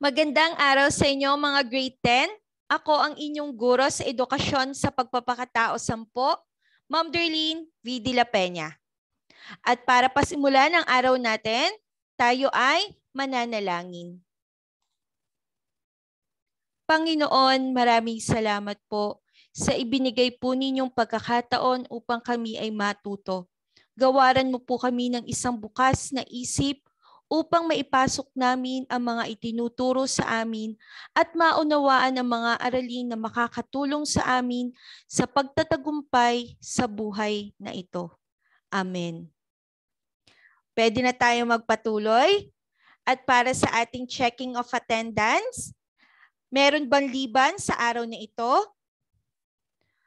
Magandang araw sa inyo mga grade 10. Ako ang inyong guro sa edukasyon sa pagpapakatao 10, Ma'am Darlene V. De La Peña. At para pasimulan ang araw natin, tayo ay mananalangin. Panginoon, maraming salamat po sa ibinigay po ninyong pagkakataon upang kami ay matuto. Gawaran mo po kami ng isang bukas na isip upang maipasok namin ang mga itinuturo sa amin at maunawaan ang mga aralin na makakatulong sa amin sa pagtatagumpay sa buhay na ito. Amen. Pwede na tayo magpatuloy. At para sa ating checking of attendance, meron bang liban sa araw na ito?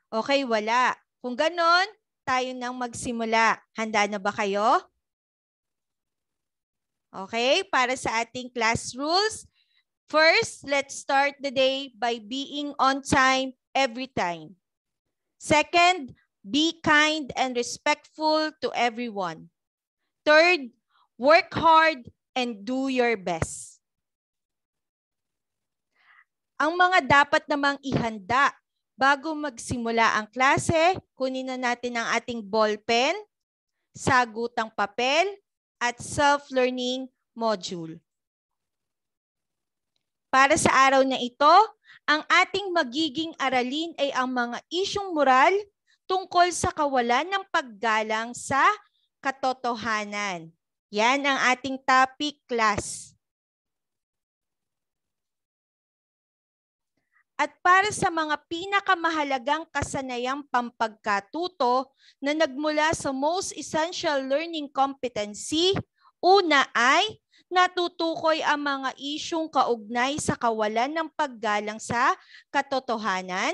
Okay, wala. Kung ganon, tayo nang magsimula. Handa na ba kayo? Okay, para sa ating class rules, first, let's start the day by being on time every time. Second, be kind and respectful to everyone. Third, work hard and do your best. Ang mga dapat namang ihanda bago magsimula ang klase, kunin na natin ang ating ballpen, sagutang papel, at self-learning module. Para sa araw na ito, ang ating magiging aralin ay ang mga isyung moral tungkol sa kawalan ng paggalang sa katotohanan. Yan ang ating topic, class. At para sa mga pinakamahalagang kasanayang pampagkatuto na nagmula sa most essential learning competency, una ay natutukoy ang mga isyung kaugnay sa kawalan ng paggalang sa katotohanan.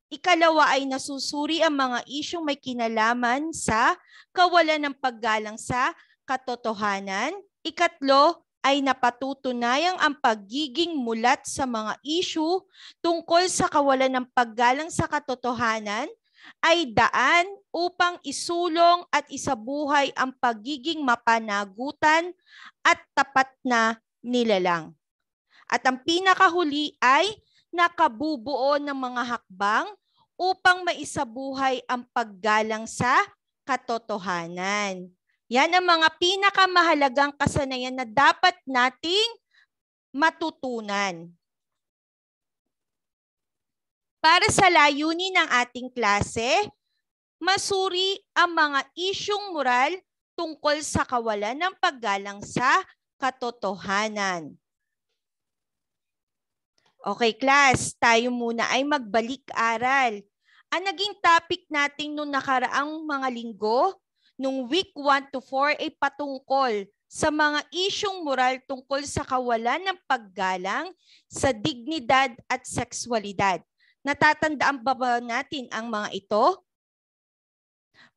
Ikalawa ay nasusuri ang mga isyung may kinalaman sa kawalan ng paggalang sa katotohanan. Ikatlo ay napatutunayang ang pagiging mulat sa mga issue tungkol sa kawalan ng paggalang sa katotohanan ay daan upang isulong at isabuhay ang pagiging mapanagutan at tapat na nilalang. At ang pinakahuli ay nakabubuo ng mga hakbang upang maisabuhay ang paggalang sa katotohanan. Yan ang mga pinakamahalagang kasanayan na dapat nating matutunan. Para sa layunin ng ating klase, masuri ang mga isyung moral tungkol sa kawalan ng paggalang sa katotohanan. Okay, class, tayo muna ay magbalik-aral. Ang naging topic natin noong nakaraang mga linggo, nung week 1 to 4 ay patungkol sa mga isyung moral tungkol sa kawalan ng paggalang sa dignidad at sexualidad. Natatandaan ba natin ang mga ito?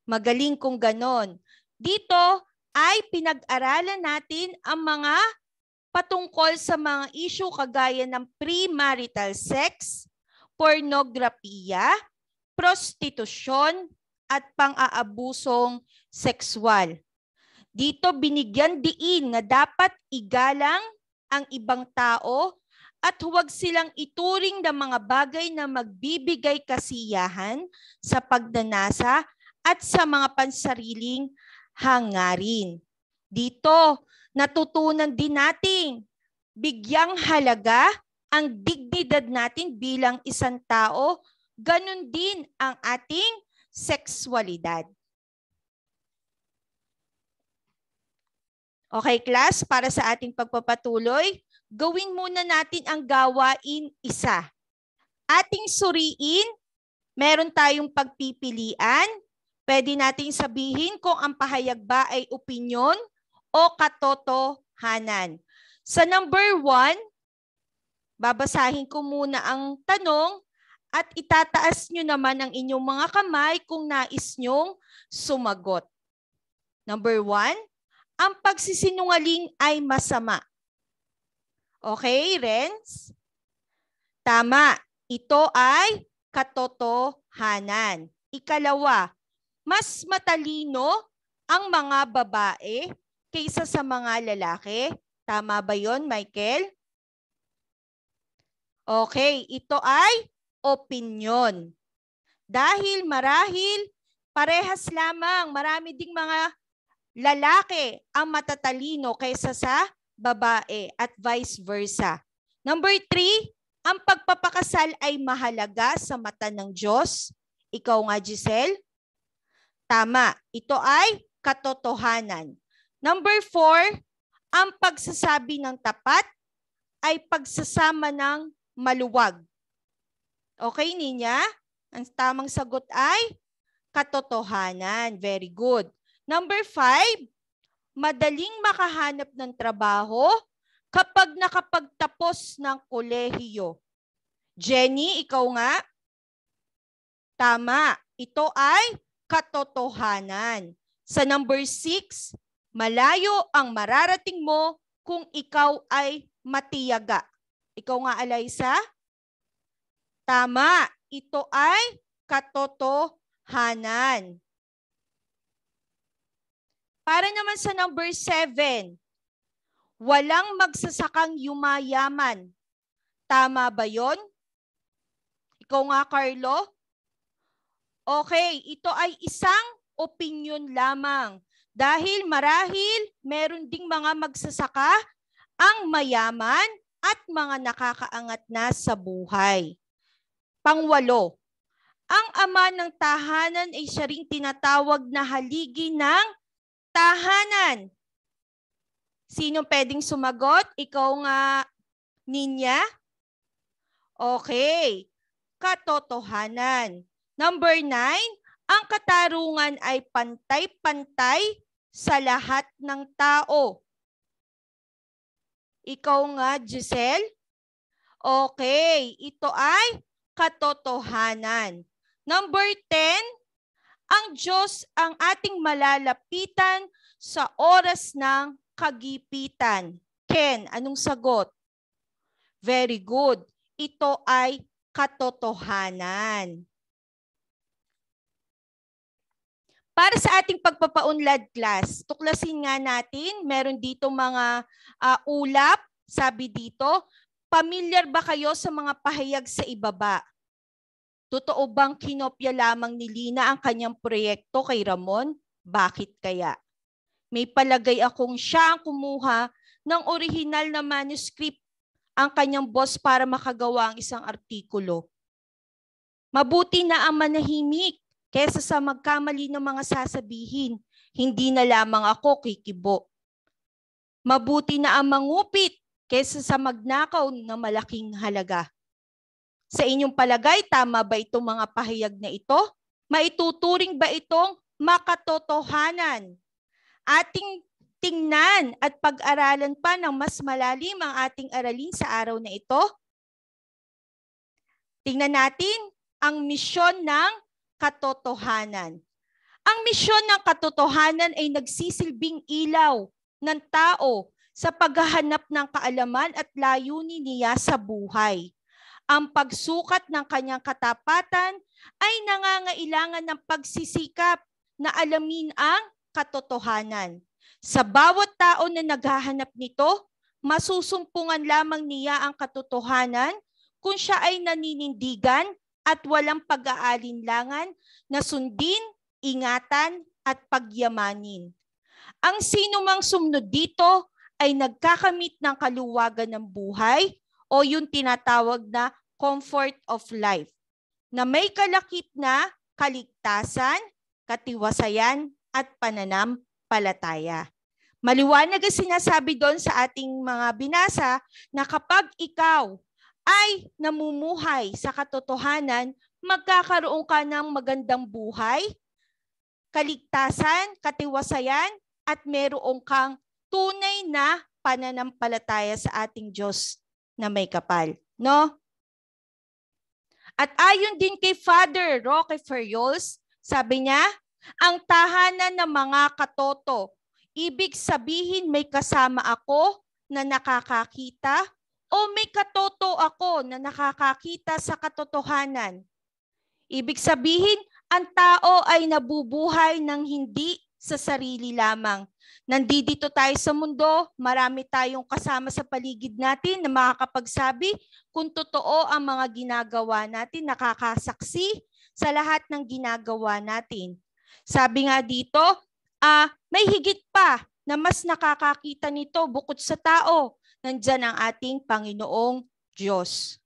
Magaling kung ganon. Dito ay pinag-aralan natin ang mga patungkol sa mga issue kagaya ng premarital sex, pornografiya, prostitusyon, at pang-aabusong sexual. Dito binigyan diin na dapat igalang ang ibang tao at huwag silang ituring na mga bagay na magbibigay kasiyahan sa pagnanasa at sa mga pansariling hangarin. Dito, natutunan din nating bigyang halaga ang dignidad natin bilang isang tao, ganun din ang ating sexualidad. Okay, class, para sa ating pagpapatuloy, gawin muna natin ang gawain isa. Ating suriin, meron tayong pagpipilian. Pwede nating sabihin kung ang pahayag ba ay opinyon o katotohanan. Sa number 1, babasahin ko muna ang tanong at itataas nyo naman ang inyong mga kamay kung nais nyong sumagot. Number 1, ang pagsisinungaling ay masama. Okay, Renz? Tama. Ito ay katotohanan. Ikalawa, mas matalino ang mga babae kaysa sa mga lalaki. Tama ba yon, Michael? Okay, ito ay opinion. Dahil marahil parehas lamang, marami ding mga lalaki ang matatalino kaysa sa babae at vice versa. Number 3, ang pagpapakasal ay mahalaga sa mata ng Diyos. Ikaw nga, Giselle? Tama. Ito ay katotohanan. Number 4, ang pagsasabi ng tapat ay pagsasama ng maluwag. Okay, Ninya? Ang tamang sagot ay katotohanan. Very good. Number 5, madaling makahanap ng trabaho kapag nakapagtapos ng kolehiyo. Jenny, ikaw nga? Tama. Ito ay katotohanan. Sa number 6, malayo ang mararating mo kung ikaw ay matiyaga. Ikaw nga, Alyssa? Tama. Ito ay katotohanan. Para naman sa number 7, walang magsasakang yumayaman. Tama ba yon? Ikaw nga, Carlo? Okay, ito ay isang opinion lamang. Dahil marahil meron ding mga magsasaka ang mayaman at mga nakakaangat na sa buhay. Pangwalo, ang ama ng tahanan ay siya ring tinatawag na haligi ng tahanan. Sino pwedeng sumagot? Ikaw nga, Ninya? Okay. Katotohanan. Number 9, ang katarungan ay pantay-pantay sa lahat ng tao. Ikaw nga, Giselle? Okay. Ito ay katotohanan. Number 10, ang Diyos ang ating malalapitan sa oras ng kagipitan. Ken, anong sagot? Very good. Ito ay katotohanan. Para sa ating pagpapaunlad class, tuklasin nga natin, meron dito mga ulap, sabi dito, pamilyar ba kayo sa mga pahayag sa ibaba? Totoo bang kinopya lamang ni Lina ang kanyang proyekto kay Ramon? Bakit kaya? May palagay akong siya ang kumuha ng orihinal na manuscript ang kanyang boss para makagawa ang isang artikulo. Mabuti na ang manahimik kesa sa magkamali ng mga sasabihin. Hindi na lamang ako kikibo. Mabuti na ang mangupit kesa sa magnakaw ng malaking halaga. Sa inyong palagay, tama ba itong mga pahayag na ito? Maituturing ba itong makatotohanan? Ating tingnan at pag-aralan pa ng mas malalim ang ating aralin sa araw na ito. Tingnan natin ang misyon ng katotohanan. Ang misyon ng katotohanan ay nagsisilbing ilaw ng tao sa paghahanap ng kaalaman at layunin niya sa buhay. Ang pagsukat ng kanyang katapatan ay nangangailangan ng pagsisikap na alamin ang katotohanan. Sa bawat tao na naghahanap nito, masusumpungan lamang niya ang katotohanan kung siya ay naninindigan at walang pag-aalinlangan na sundin, ingatan at pagyamanin. Ang sinumang sumunod dito ay nagkakamit ng kaluwagan ng buhay o yung tinatawag na comfort of life, na may kalakip na kaligtasan, katiwasayan at pananampalataya. Maliwanag ang sinasabi doon sa ating mga binasa na kapag ikaw ay namumuhay sa katotohanan, magkakaroon ka ng magandang buhay, kaligtasan, katiwasayan, at meron kang tunay na pananampalataya sa ating Diyos na may kapal. No? At ayon din kay Father Roque Ferriols, sabi niya, ang tahanan ng mga katoto, ibig sabihin may kasama ako na nakakakita o may katoto ako na nakakakita sa katotohanan. Ibig sabihin, ang tao ay nabubuhay ng hindi sa sarili lamang. Nandito tayo sa mundo, marami tayong kasama sa paligid natin na makakapagsabi kung totoo ang mga ginagawa natin, nakakasaksi sa lahat ng ginagawa natin. Sabi nga dito, may higit pa na mas nakakakita nito bukod sa tao. Nandyan ang ating Panginoong Diyos.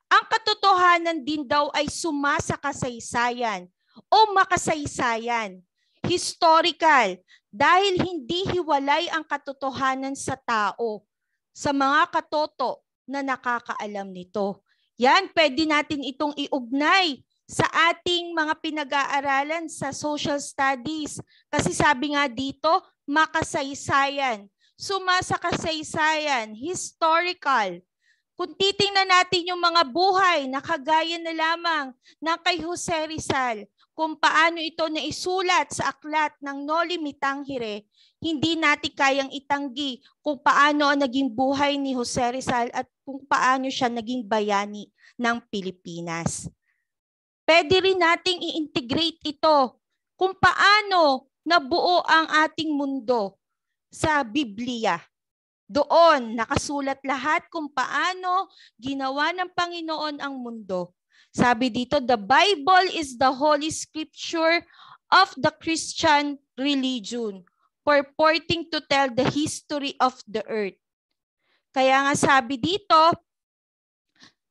Ang katotohanan din daw ay sumasa kasaysayan o makasaysayan. Historical, dahil hindi hiwalay ang katotohanan sa tao, sa mga katoto na nakakaalam nito. Yan, pwede natin itong iugnay sa ating mga pinag-aaralan sa social studies. Kasi sabi nga dito, makasaysayan, sumasa kasaysayan, historical. Kung titingnan natin yung mga buhay na kagaya na lamang ng kay Jose Rizal, kung paano ito naisulat sa aklat ng Noli Me Tangere, hindi natin kayang itanggi kung paano ang naging buhay ni Jose Rizal at kung paano siya naging bayani ng Pilipinas. Pwede rin nating i-integrate ito kung paano nabuo ang ating mundo sa Biblia. Doon, nakasulat lahat kung paano ginawa ng Panginoon ang mundo. Sabi dito, the Bible is the Holy Scripture of the Christian religion, purporting to tell the history of the earth. Kaya nga sabi dito,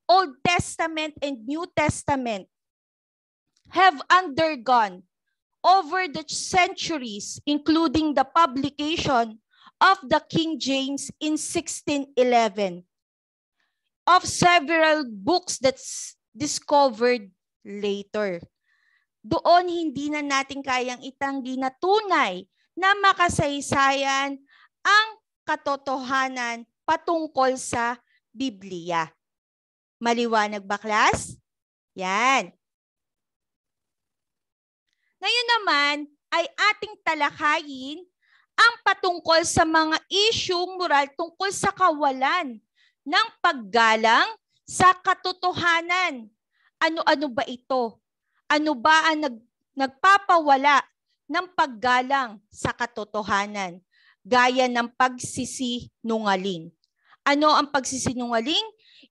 Old Testament and New Testament have undergone over the centuries, including the publication of the King James in 1611, of several books that's discovered later. Doon hindi na natin kayang itanggi na tunay na makasaysayan ang katotohanan patungkol sa Biblia. Maliwanag ba, class? Yan. Ngayon naman ay ating talakayin ang patungkol sa mga isyung moral tungkol sa kawalan ng paggalang sa katotohanan. Ano-ano ba ito? Ano ba ang nagpapawala ng paggalang sa katotohanan? Gaya ng pagsisinungaling. Ano ang pagsisinungaling?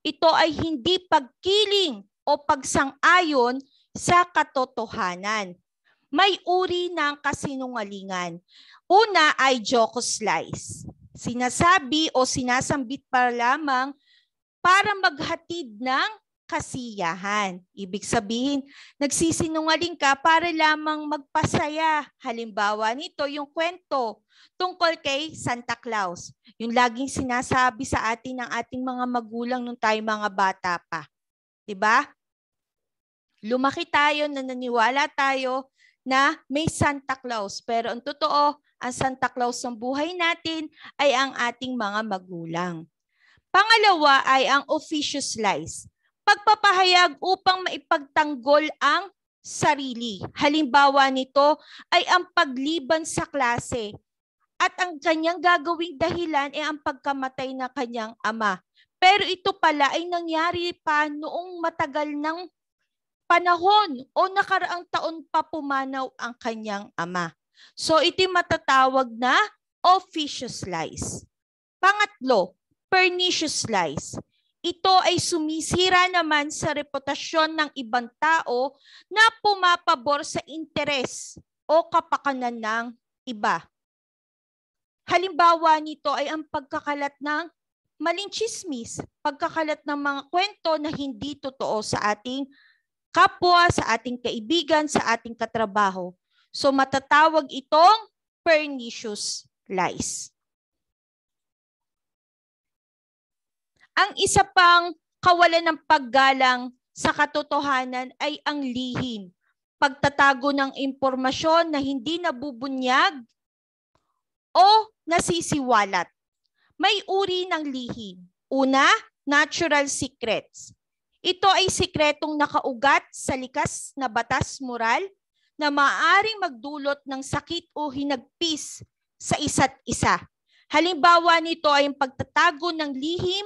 Ito ay hindi pagkiling o pagsang-ayon sa katotohanan. May uri ng kasinungalingan. Una ay jocose lies. Sinasabi o sinasambit para lamang para maghatid ng kasiyahan. Ibig sabihin, nagsisinungaling ka para lamang magpasaya. Halimbawa nito, yung kwento tungkol kay Santa Claus. Yung laging sinasabi sa atin ng ating mga magulang nung tayo mga bata pa. Diba? Lumaki tayo, naniniwala tayo na may Santa Claus. Pero ang totoo, ang Santa Claus ng buhay natin ay ang ating mga magulang. Pangalawa ay ang officious lies. Pagpapahayag upang maipagtanggol ang sarili. Halimbawa nito ay ang pagliban sa klase. At ang kanyang gagawing dahilan ay ang pagkamatay na kanyang ama. Pero ito pala ay nangyari pa noong matagal ng panahon o nakaraang taon pa pumanaw ang kanyang ama. So ito matatawag na officious lies. Pangatlo, pernicious lies. Ito ay sumisira naman sa reputasyon ng ibang tao na pumapabor sa interes o kapakanan ng iba. Halimbawa nito ay ang pagkakalat ng maling tsismis, pagkakalat ng mga kwento na hindi totoo sa ating kapwa, sa ating kaibigan, sa ating katrabaho. So matatawag itong pernicious lies. Ang isa pang kawalan ng paggalang sa katotohanan ay ang lihim. Pagtatago ng impormasyon na hindi nabubunyag o nasisiwalat. May uri ng lihim. Una, natural secrets. Ito ay sikretong nakaugat sa likas na batas moral na maaaring magdulot ng sakit o hinagpis sa isa't isa. Halimbawa nito ay ang pagtatago ng lihim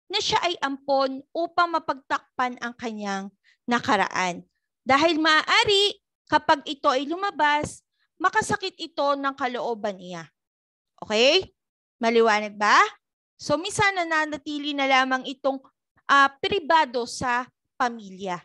na siya ay ampon upang mapagtakpan ang kanyang nakaraan. Dahil maaari kapag ito ay lumabas, makasakit ito ng kalooban niya. Okay? Maliwanag ba? So, minsan nananatili na lamang itong pribado sa pamilya.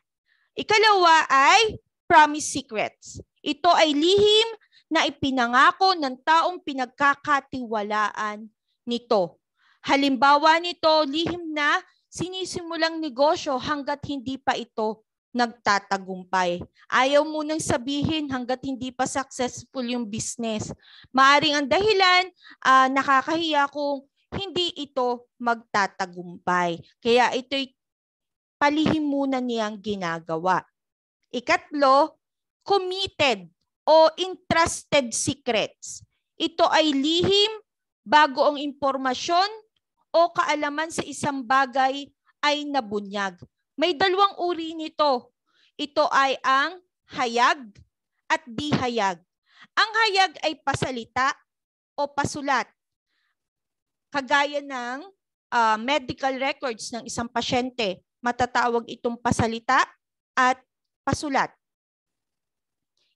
Ikalawa ay promise secrets. Ito ay lihim na ipinangako ng taong pinagkakatiwalaan nito. Halimbawa nito, lihim na sinisimulang negosyo hanggat hindi pa ito nagtatagumpay. Ayaw munang sabihin hanggat hindi pa successful yung business. Maaring ang dahilan, nakakahiya kung hindi ito magtatagumpay. Kaya ito'y palihim muna niyang ginagawa. Ikatlo, committed o entrusted secrets. Ito ay lihim bago ang impormasyon o kaalaman sa isang bagay ay nabunyag. May dalawang uri nito. Ito ay ang hayag at di hayag. Ang hayag ay pasalita o pasulat. Kagaya ng medical records ng isang pasyente, matatawag itong pasalita at pasulat.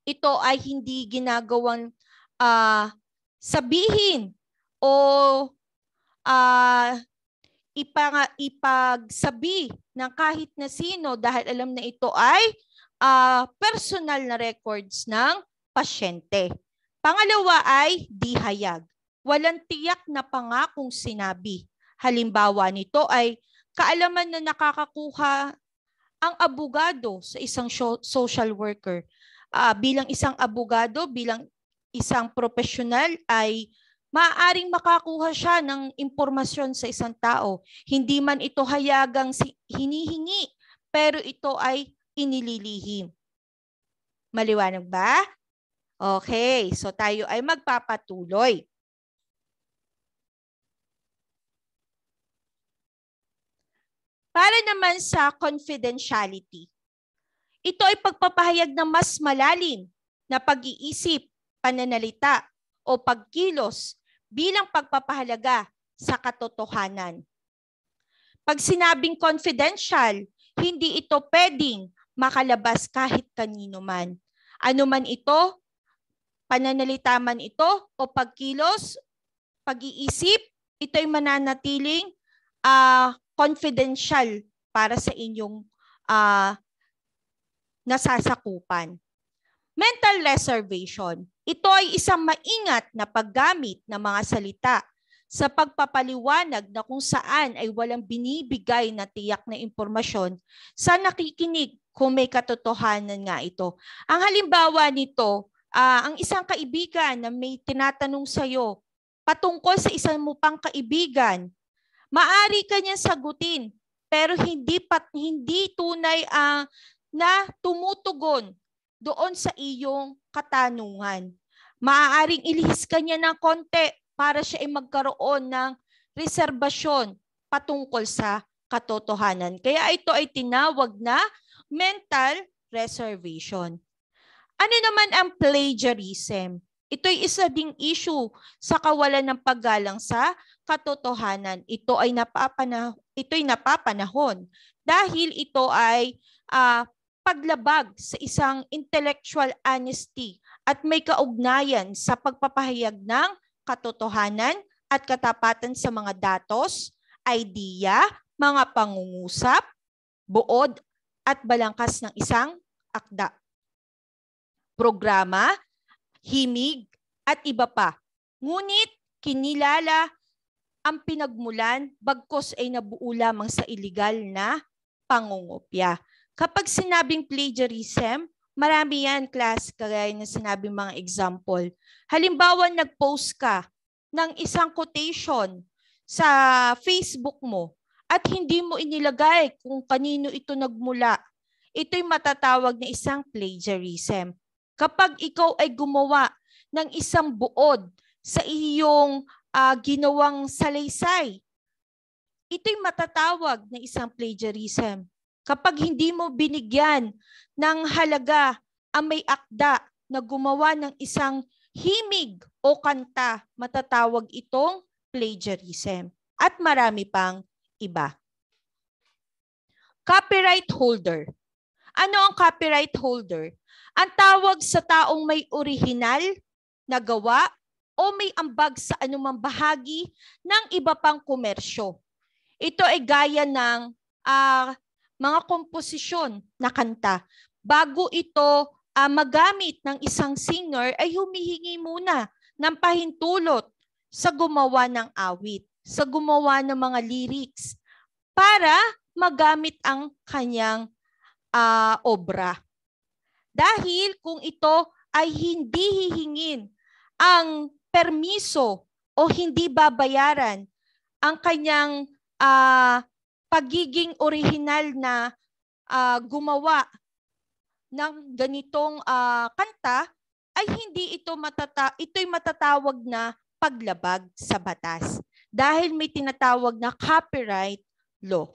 Ito ay hindi ginagawang sabihin o ipagsabi ng kahit na sino dahil alam na ito ay personal na records ng pasyente. Pangalawa ay di hayag. Walang tiyak na pangakong sinabi. Halimbawa nito ay kaalaman na nakakakuha ang abogado sa isang social worker. Bilang isang abogado, bilang isang profesional ay maaaring makakuha siya ng impormasyon sa isang tao. Hindi man ito hayagang hinihingi, pero ito ay inililihim. Maliwanag ba? Okay, so tayo ay magpapatuloy. Para naman sa confidentiality, ito ay pagpapahayag ng mas malalim na pag-iisip, pananalita o pagkilos bilang pagpapahalaga sa katotohanan. Pag sinabing confidential, hindi ito pwedeng makalabas kahit kanino man. Ano man ito, pananalita man ito o pagkilos, pag-iisip, ito ay mananatiling confidential para sa inyong nasasakupan. Mental reservation. Ito ay isang maingat na paggamit ng mga salita sa pagpapaliwanag na kung saan ay walang binibigay na tiyak na impormasyon sa nakikinig kung may katotohanan nga ito. Ang halimbawa nito, ang isang kaibigan na may tinatanong sa iyo patungkol sa isang mo pang kaibigan, maari ka niyang sagutin pero hindi tunay na tumutugon doon sa iyong katanungan. Maaaring ilihis ka niya ng konti para siya ay magkaroon ng reserbasyon patungkol sa katotohanan. Kaya ito ay tinawag na mental reservation. Ano naman ang plagiarism? Ito'y isa ding issue sa kawalan ng paggalang sa katotohanan. Ito'y napapanahon dahil ito ay paglabag sa isang intellectual honesty at may kaugnayan sa pagpapahayag ng katotohanan at katapatan sa mga datos, idea, mga pangungusap, buod at balangkas ng isang akda, programa, himig at iba pa. Ngunit kinilala ang pinagmulan bagkus ay nabuo lamang sa iligal na pangungopya. Kapag sinabing plagiarism, marami yan, class, kagaya na sinabing mga example. Halimbawa, nag-post ka ng isang quotation sa Facebook mo at hindi mo inilagay kung kanino ito nagmula. Ito'y matatawag na isang plagiarism. Kapag ikaw ay gumawa ng isang buod sa iyong ginawang salaysay, ito'y matatawag na isang plagiarism. Kapag hindi mo binigyan ng halaga ang may akda na gumawa ng isang himig o kanta, matatawag itong plagiarism. At marami pang iba. Copyright holder. Ano ang copyright holder? Ang tawag sa taong may orihinal nagawa o may ambag sa anumang bahagi ng iba pang komersyo. Ito ay gaya ng mga komposisyon na kanta. Bago ito magamit ng isang singer ay humihingi muna ng pahintulot sa gumawa ng awit, sa gumawa ng mga lyrics para magamit ang kanyang obra. Dahil kung ito ay hindi hihingin ang permiso o hindi babayaran ang kanyang pagiging orihinal na gumawa ng ganitong kanta, ay hindi ito ito'y matatawag na paglabag sa batas dahil may tinatawag na copyright law.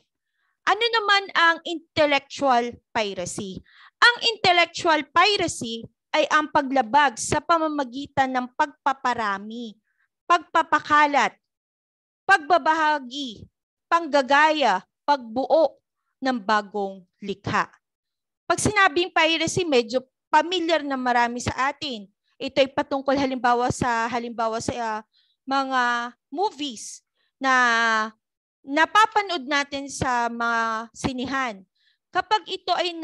Ano naman ang intellectual piracy? Ang intellectual piracy ay ang paglabag sa pamamagitan ng pagpaparami, pagpapakalat, pagbabahagi, panggagaya, pagbuo ng bagong likha. Pag sinabing piracy, medyo familiar na marami sa atin. Ito ay patungkol halimbawa sa mga movies na napapanood natin sa mga sinihan. Kapag ito ay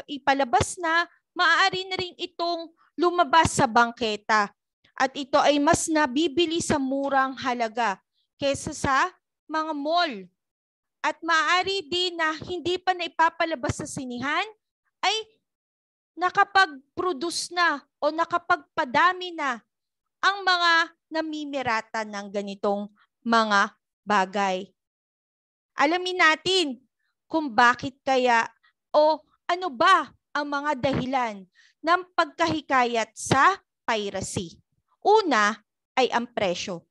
ipalabas na, maaari na rin itong lumabas sa bangketa. At ito ay mas nabibili sa murang halaga kaysa sa mga mall. At maaari din na hindi pa na ipapalabas sa sinihan, ay nakapag-produce na o nakapagpadami na ang mga namimirata ng ganitong mga bagay. Alamin natin kung bakit kaya o ano ba ang mga dahilan ng pagkahikayat sa piracy. Una ay ang presyo.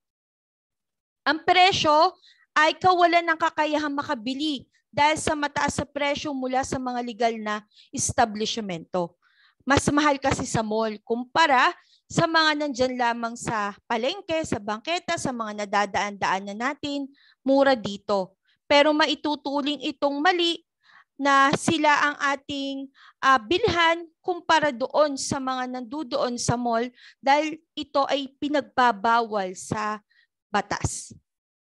Ang presyo ay kawalan ng kakayahang makabili dahil sa mataas sa presyo mula sa mga legal na establishmento. Mas mahal kasi sa mall kumpara sa mga nandyan lamang sa palengke, sa bangketa, sa mga nadadaan-daan na natin, mura dito. Pero maitutuling itong mali na sila ang ating bilhan kumpara doon sa mga nandoon sa mall dahil ito ay pinagbabawal sa batas.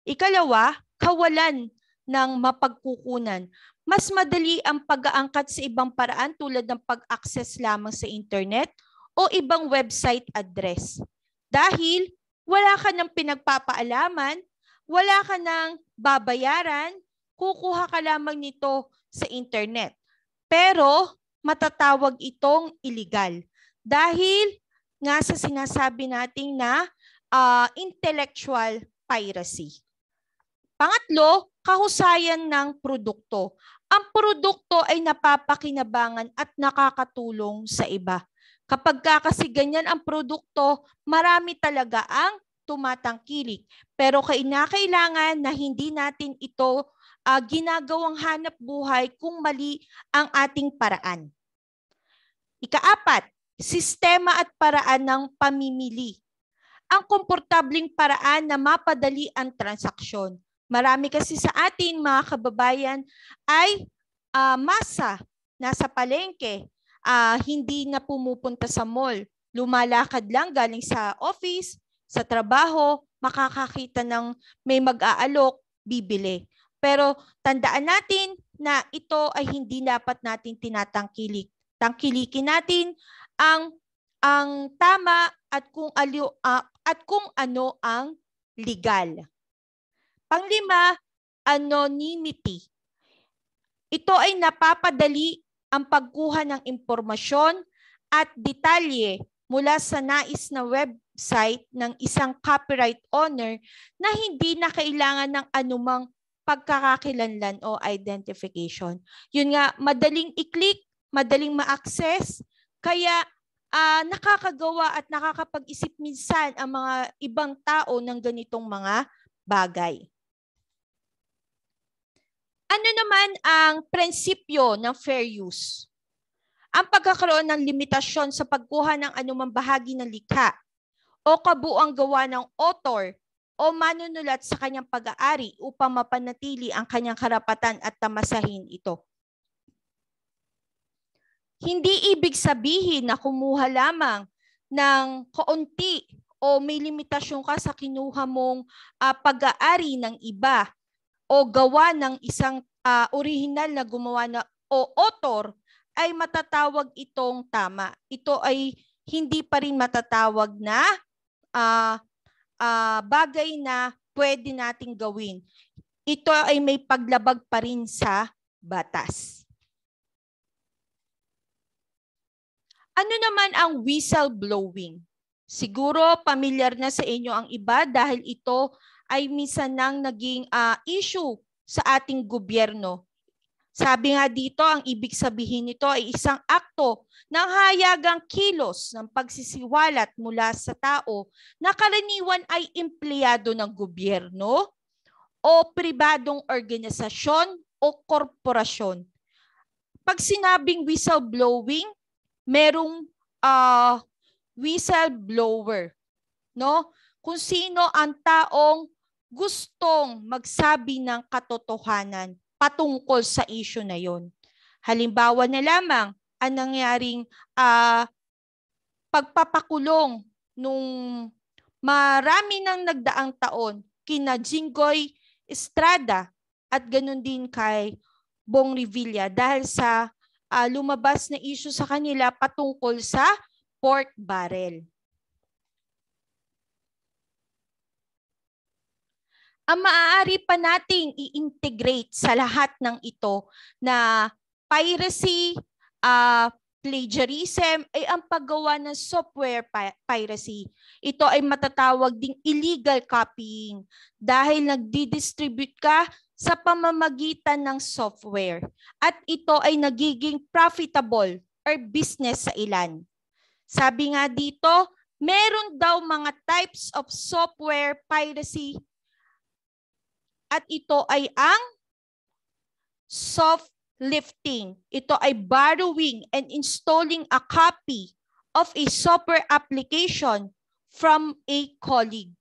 Ikalawa, kawalan ng mapagkukunan. Mas madali ang pag-aangkat sa ibang paraan tulad ng pag-access lamang sa internet o ibang website address. Dahil wala ka ng pinagpapaalaman, wala ka ng babayaran, kukuha ka lamang nito sa internet. Pero matatawag itong illegal. Dahil nga sa sinasabi nating na intellectual piracy. Pangatlo, kahusayan ng produkto. Ang produkto ay napapakinabangan at nakakatulong sa iba. Kapag kasi ganyan ang produkto, marami talaga ang tumatangkilik. Pero kailangan na hindi natin ito ginagawang hanap buhay kung mali ang ating paraan. Ikaapat, sistema at paraan ng pamimili. Ang komportabling paraan na mapadali ang transaksyon. Marami kasi sa atin mga kababayan ay nasa palengke, hindi na pumupunta sa mall. Lumalakad lang galing sa office, sa trabaho, makakakita ng may mag-aalok, bibili. Pero tandaan natin na ito ay hindi dapat natin tinatangkilik. Tangkilikin natin ang tama at kung ano ang legal. Panglima, anonymity. Ito ay napapadali ang pagkuha ng impormasyon at detalye mula sa nais na website ng isang copyright owner na hindi na kailangan ng anumang pagkakakilanlan o identification. Yun nga, madaling i-click, madaling ma-access, kaya nakakagawa at nakakapag-isip minsan ang mga ibang tao ng ganitong mga bagay. Ano naman ang prinsipyo ng fair use? Ang pagkakaroon ng limitasyon sa pagkuha ng anumang bahagi ng likha o kabuuang gawa ng author o manunulat sa kanyang pag-aari upang mapanatili ang kanyang karapatan at tamasahin ito. Hindi ibig sabihin na kumuha lamang ng kaunti o may limitasyon ka sa kinuha mong pag-aari ng iba o gawa ng isang original na gumawa na o author, ay matatawag itong tama. Ito ay hindi pa rin matatawag na bagay na pwede nating gawin. Ito ay may paglabag pa rin sa batas. Ano naman ang whistleblowing? Siguro pamilyar na sa inyo ang iba dahil ito ay minsan nang naging issue sa ating gobyerno. Sabi nga dito, ang ibig sabihin nito ay isang akto ng hayagang kilos ng pagsisiwalat mula sa tao na karaniwan ay empleyado ng gobyerno o pribadong organisasyon o korporasyon. Pag sinabing whistleblowing, merong whistleblower, no? Kung sino ang taong gustong magsabi ng katotohanan patungkol sa issue na yon. Halimbawa na lamang ang nangyaring pagpapakulong nung marami nang nagdaang taon kina Jinggoy Estrada at ganun din kay Bong Revilla dahil sa lumabas na issue sa kanila patungkol sa pork barrel. Ang maaari pa nating i-integrate sa lahat ng ito na piracy, plagiarism ay ang paggawa ng software piracy. Ito ay matatawag ding illegal copying dahil nagdi-distribute ka sa pamamagitan ng software at ito ay nagiging profitable or business sa ilan. Sabi nga dito, meron daw mga types of software piracy at ito ay ang shoplifting. Ito ay borrowing and installing a copy of a software application from a colleague.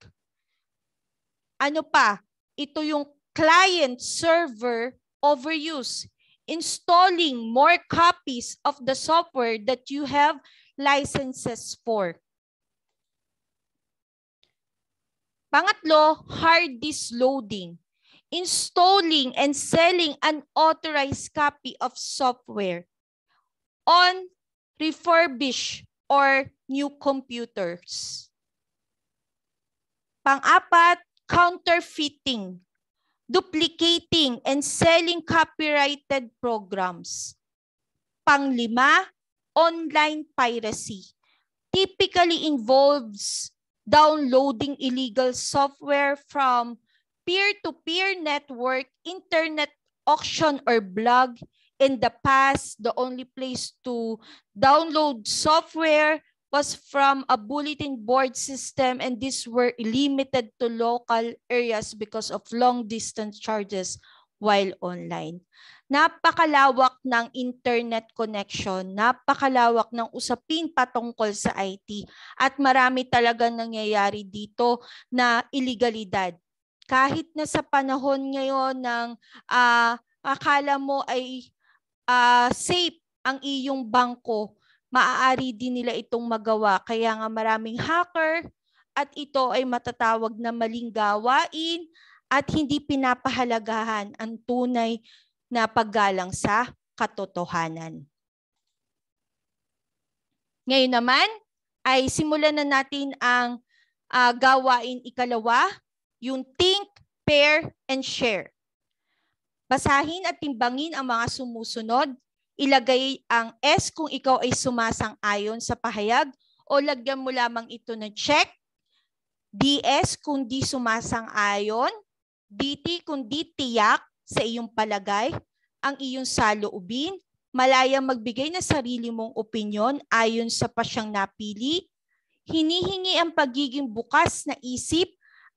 Ano pa? Ito yung client-server overuse. Installing more copies of the software that you have licenses for. Pangatlo, hard disk loading. Installing and selling unauthorized copy of software on refurbished or new computers. Pang-apat, counterfeiting, duplicating and selling copyrighted programs. Pang-lima, online piracy. Typically involves downloading illegal software from peer-to-peer network, internet auction, or blog. In the past, the only place to download software was from a bulletin board system, and these were limited to local areas because of long-distance charges while online. Napakalawak ng internet connection, napakalawak ng usapin patungkol sa IT, at marami talagang nangyayari dito na iligalidad. Kahit na sa panahon ngayon ng akala mo ay safe ang iyong bangko, maaari din nila itong magawa. Kaya nga maraming hacker at ito ay matatawag na maling gawain at hindi pinapahalagahan ang tunay na paggalang sa katotohanan. Ngayon naman ay simulan na natin ang gawain ikalawa, yung think, pair, and share. Basahin at timbangin ang mga sumusunod. Ilagay ang S kung ikaw ay sumasang-ayon sa pahayag o lagyan mo lamang ito ng check. DS kung di sumasang-ayon. DT kung di tiyak sa iyong palagay ang iyong saloobin. Malayang magbigay ng sarili mong opinyon ayon sa pasyang napili. Hinihingi ang pagiging bukas na isip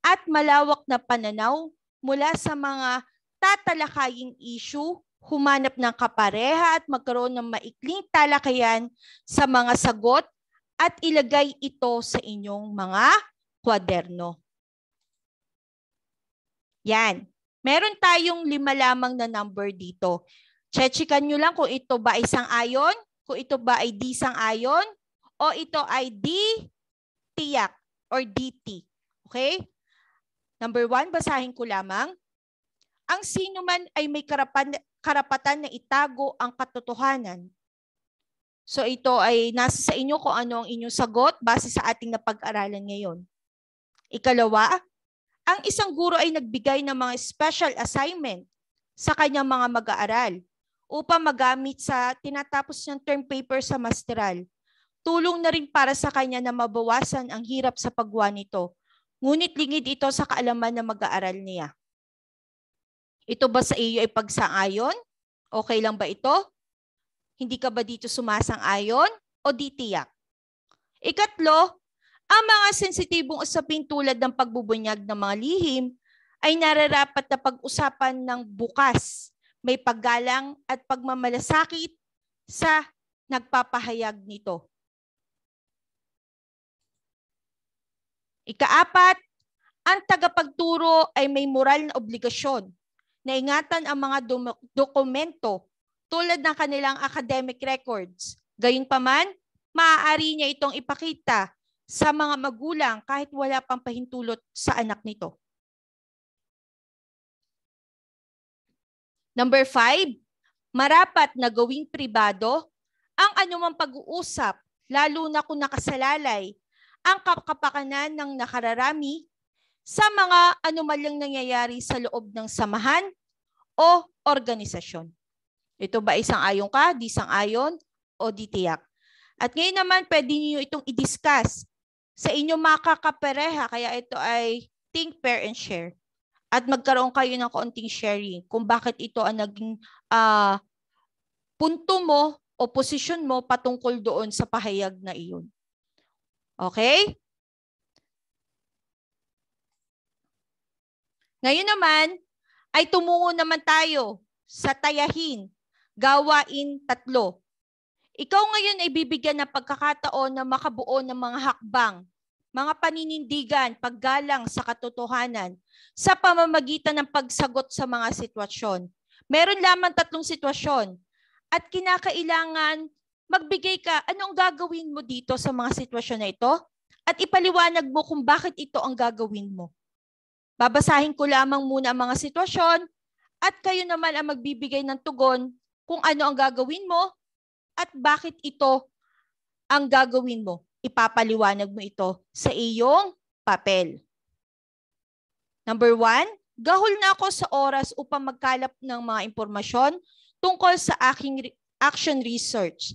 at malawak na pananaw mula sa mga tatalakaying issue, humanap ng kapareha at magkaroon ng maikling talakayan sa mga sagot at ilagay ito sa inyong mga kwaderno. Yan. Meron tayong 5 lamang na number dito. Chechikan nyo lang kung ito ba ay sang-ayon, kung ito ba ay di sang-ayon, o ito ay D-tiyak or DT. Okay? Number 1, basahin ko lamang. Ang sino man ay may karapatan na itago ang katotohanan. So ito ay nasa sa inyo kung ano ang inyong sagot base sa ating napag-aralan ngayon. Ikalawa, ang isang guro ay nagbigay ng mga special assignment sa kanyang mga mag-aaral upang magamit sa tinatapos niyang term paper sa masteral. Tulong na rin para sa kanya na mabawasan ang hirap sa paggawa nito. Ngunit lingid ito sa kaalaman ng mag-aaral niya. Ito ba sa iyo ay pagsang-ayon? Okay lang ba ito? Hindi ka ba dito sumasang-ayon o di tiyak? Ikatlo, ang mga sensitibong usapin tulad ng pagbubunyag ng mga lihim ay nararapat na pag-usapan ng bukas, may paggalang at pagmamalasakit sa nagpapahayag nito. Ikaapat, ang tagapagturo ay may moral na obligasyon na ingatan ang mga dokumento tulad ng kanilang academic records. Gayunpaman, maaari niya itong ipakita sa mga magulang kahit wala pang pahintulot sa anak nito. Number 5, marapat na gawing pribado ang anumang pag-uusap, lalo na kung nakasalalay ang kapakanan ng nakararami sa mga anomalyang nangyayari sa loob ng samahan o organisasyon. Ito ba isang ayon ka, di sang-ayon, o di tiyak? At ngayon naman, pwede niyo itong i-discuss sa inyong makakapareha, kaya ito ay think, pair, and share. At magkaroon kayo ng kaunting sharing kung bakit ito ang naging punto mo o posisyon mo patungkol doon sa pahayag na iyon. Okay? Ngayon naman, ay tumungo naman tayo sa tayahin, gawain 3. Ikaw ngayon ay bibigyan ng pagkakataon na makabuo ng mga hakbang, mga paninindigan, paggalang sa katotohanan sa pamamagitan ng pagsagot sa mga sitwasyon. Meron lamang 3 sitwasyon at kinakailangan magbigay ka anong gagawin mo dito sa mga sitwasyon na ito at ipaliwanag mo kung bakit ito ang gagawin mo. Babasahin ko lamang muna ang mga sitwasyon at kayo naman ang magbibigay ng tugon kung ano ang gagawin mo at bakit ito ang gagawin mo. Ipapaliwanag mo ito sa iyong papel. Number 1, gahol na ako sa oras upang magkalap ng mga impormasyon tungkol sa aking action research.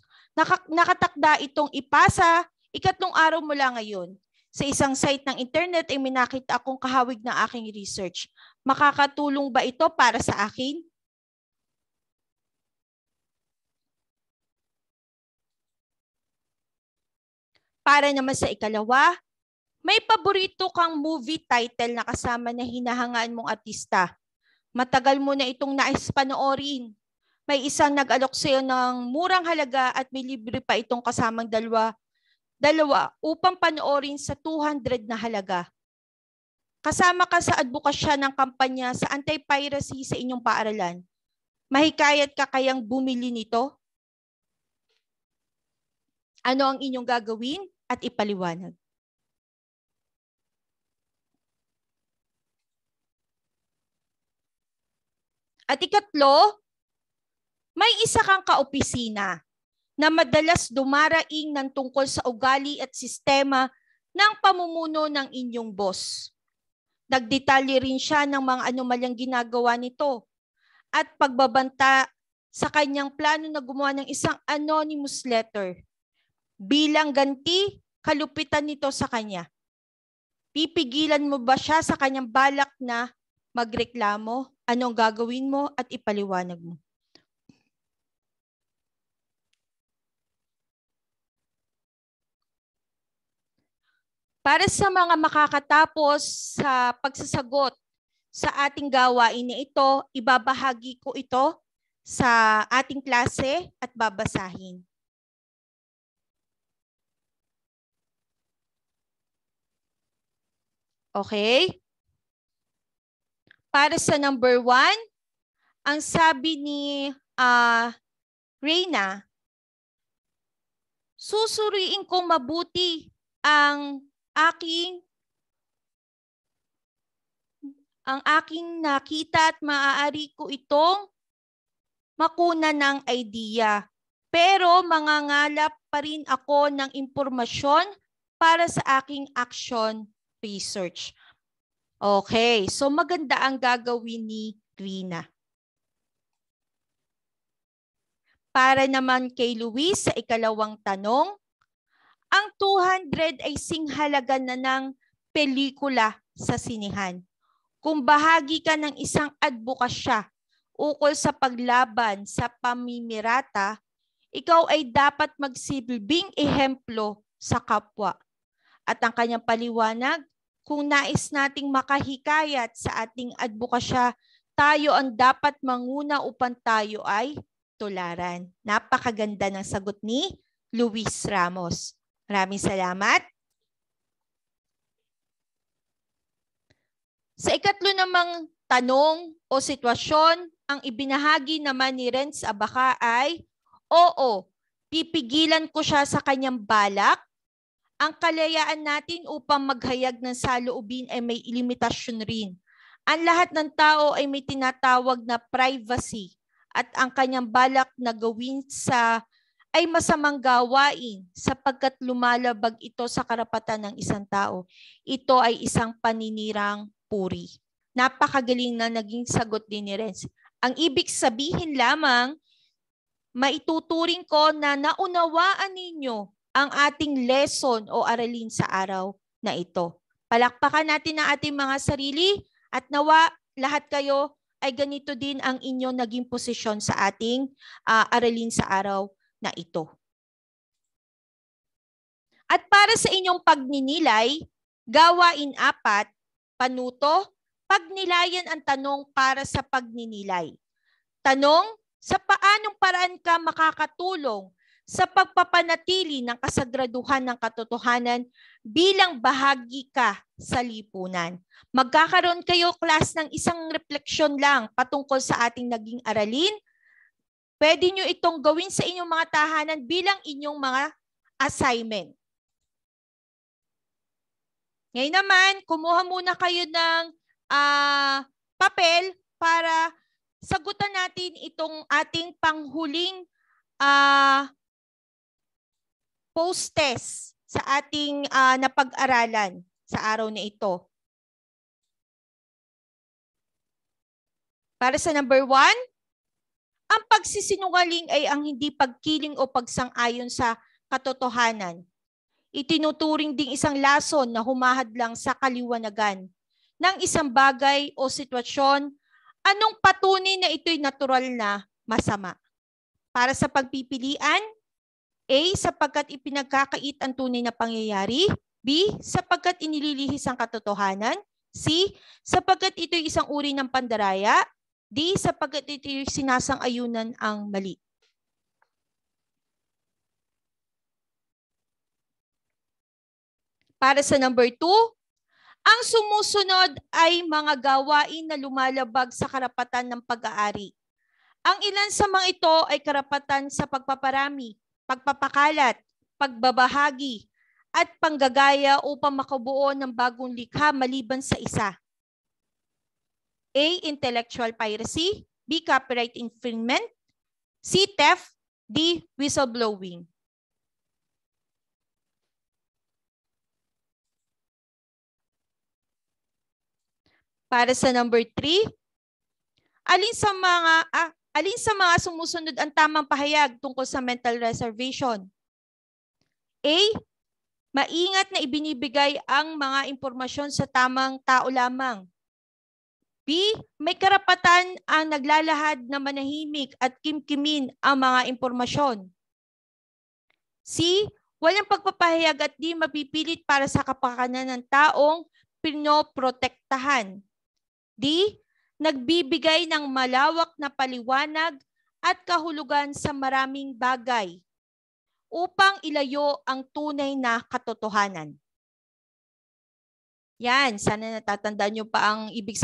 Nakatakda itong ipasa 3 araw mula ngayon. Sa isang site ng internet ay may nakita akong kahawig ng aking research. Makakatulong ba ito para sa akin? Para naman sa ikalawa, may paborito kang movie title na kasama na hinahangaan mong artista. Matagal mo na itong nais panoorin. May isang nag-alok sa'yo ng murang halaga at may libre pa itong kasamang dalawa upang panoorin sa 200 na halaga. Kasama ka sa advokasya ng kampanya sa anti-piracy sa inyong paaralan. Mahikayat ka kayang bumili nito? Ano ang inyong gagawin at ipaliwanag? At ikatlo, may isa kang kaopisina na madalas dumaraing ng tungkol sa ugali at sistema ng pamumuno ng inyong boss. Nagdetalye rin siya ng mga anomalyang ginagawa nito at pagbabanta sa kanyang plano na gumawa ng isang anonymous letter. Bilang ganti, kalupitan nito sa kanya. Pipigilan mo ba siya sa kanyang balak na magreklamo? Anong gagawin mo at ipaliwanag mo? Para sa mga makakatapos sa pagsasagot sa ating gawain na ito, ibabahagi ko ito sa ating klase at babasahin. Okay? Para sa number 1, ang sabi ni Reyna, susuriin kong mabuti ang aking nakita at maaari ko itong makuna ng idea. Pero mangangalap pa rin ako ng impormasyon para sa aking action research. Okay, so maganda ang gagawin ni Rina. Para naman kay Luis sa ikalawang tanong, ang 200 ay singhalaga na ng pelikula sa sinihan. Kung bahagi ka ng isang advokasya ukol sa paglaban sa pamimirata, ikaw ay dapat magsilbing ehemplo sa kapwa. At ang kanyang paliwanag, kung nais nating makahikayat sa ating advokasya, tayo ang dapat manguna upang tayo ay tularan. Napakaganda ng sagot ni Luis Ramos. Maraming salamat. Sa ikatlo namang tanong o sitwasyon, ang ibinahagi naman ni Renz Abaca ay, oo, pipigilan ko siya sa kanyang balak. Ang kalayaan natin upang maghayag ng saloobin ay may limitasyon rin. Ang lahat ng tao ay may tinatawag na privacy at ang kanyang balak na gawin ay masamang gawain sapagkat lumalabag ito sa karapatan ng isang tao. Ito ay isang paninirang puri. Napakagaling na naging sagot din ni Renz. Ang ibig sabihin lamang, maituturing ko na naunawaan ninyo ang ating lesson o aralin sa araw na ito. Palakpakan natin ang ating mga sarili at nawa lahat kayo ay ganito din ang inyong naging posisyon sa ating aralin sa araw na ito. At para sa inyong pagninilay, gawain 4, panuto, pagnilayan ang tanong para sa pagninilay. Tanong, sa paanong paraan ka makakatulong sa pagpapanatili ng kasagraduhan ng katotohanan bilang bahagi ka sa lipunan? Magkakaroon kayo, class, ng isang refleksyon lang patungkol sa ating naging aralin. Pwede nyo itong gawin sa inyong mga tahanan bilang inyong mga assignment. Ngayon naman, kumuha muna kayo ng papel para sagutan natin itong ating panghuling post-test sa ating napag-aralan sa araw na ito. Para sa number 1, ang pagsisinungaling ay ang hindi pagkiling o pagsang-ayon sa katotohanan. Itinuturing ding isang lason na humahadlang sa kaliwanagan ng isang bagay o sitwasyon. Anong patunay na ito'y natural na masama? Para sa pagpipilian, A, sapagkat ipinagkakait ang tunay na pangyayari. B, sapagkat inililihis ang katotohanan. C, sapagkat ito'y isang uri ng pandaraya. D, sapagkat ito'y sinasang-ayunan ang mali. Para sa number 2, ang sumusunod ay mga gawain na lumalabag sa karapatan ng pag-aari. Ang ilan sa mga ito ay karapatan sa pagpaparami, pagpapakalat, pagbabahagi, at panggagaya upang makabuo ng bagong likha maliban sa isa. A, intellectual piracy. B, copyright infringement. C, theft. D, whistleblowing. Para sa number 3, alin sa mga sumusunod ang tamang pahayag tungkol sa mental reservation? A, maingat na ibinibigay ang mga impormasyon sa tamang tao lamang. B, may karapatan ang naglalahad na manahimik at kimkimin ang mga impormasyon. C, walang pagpapahayag at di mapipilit para sa kapakanan ng taong pinoprotektahan. D, nagbibigay ng malawak na paliwanag at kahulugan sa maraming bagay upang ilayo ang tunay na katotohanan. Yan, sana natatandaan nyo pa ang ibig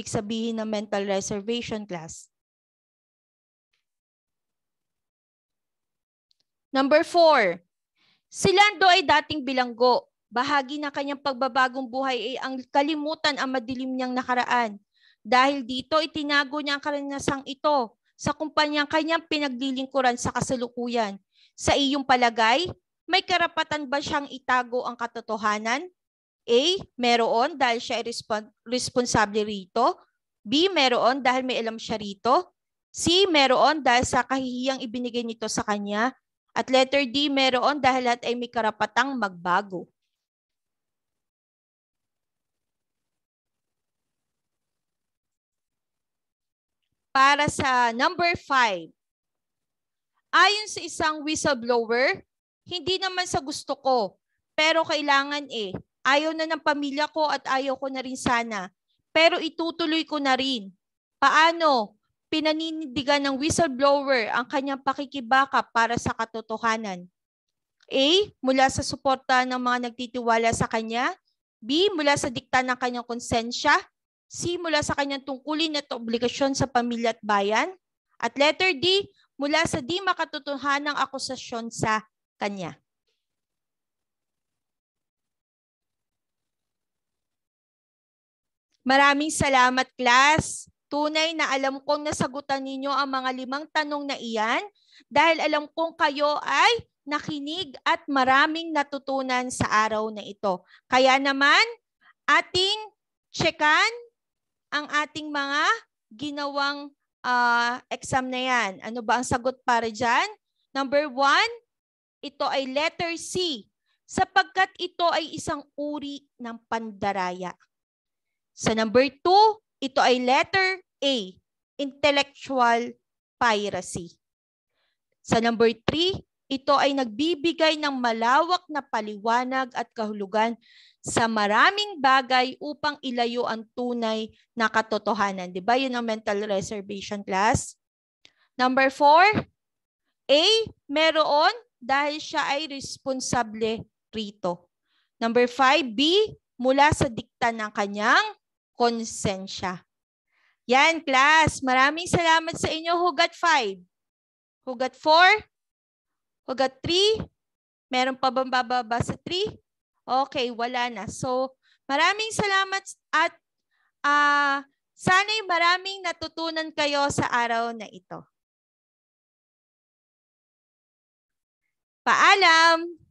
sabihin ng mental reservation, class. Number 4, si Lando ay dating bilanggo. Bahagi ng kanyang pagbabagong buhay ay ang kalimutan ang madilim niyang nakaraan. Dahil dito, itinago niya ang karanasang ito sa kumpanyang kanyang pinaglilingkuran sa kasalukuyan. Sa iyong palagay, may karapatan ba siyang itago ang katotohanan? A, meron dahil siya ay responsable rito. B, meron dahil may alam siya rito. C, meron dahil sa kahihiyang ibinigay nito sa kanya. At letter D, meron dahil lahat ay may karapatang magbago. Para sa number 5, ayon sa isang whistleblower, hindi naman sa gusto ko, pero kailangan eh. Ayaw na ng pamilya ko at ayaw ko na rin sana. Pero itutuloy ko na rin. Paano? Pinaninindigan ng whistleblower ang kanyang pakikibaka para sa katotohanan. A, mula sa suporta ng mga nagtitiwala sa kanya. B, mula sa dikta ng kanyang konsensya. C, mula sa kanyang tungkulin at obligasyon sa pamilya at bayan. At letter D, mula sa di makatotohanang akusasyon sa kanya. Maraming salamat, class. Tunay na alam kong nasagutan ninyo ang mga 5 tanong na iyan dahil alam kong kayo ay nakinig at maraming natutunan sa araw na ito. Kaya naman, ating checkan ang ating mga ginawang exam na yan. Ano ba ang sagot para dyan? Number 1, ito ay letter C, sapagkat ito ay isang uri ng pandaraya. Sa number 2, ito ay letter A, intellectual piracy. Sa number 3, ito ay nagbibigay ng malawak na paliwanag at kahulugan sa maraming bagay upang ilayo ang tunay na katotohanan. Di ba? Yun ang mental reservation, class. Number 4, A, meron dahil siya ay responsable rito. Number 5, B, mula sa dikta ng kanyang konsensya. Yan, class. Maraming salamat sa inyo. Hugot 5. Hugot 4. Hugot 3. Meron pa bang bababa sa 3? Okay, wala na. So, maraming salamat at sana'y maraming natutunan kayo sa araw na ito. Paalam!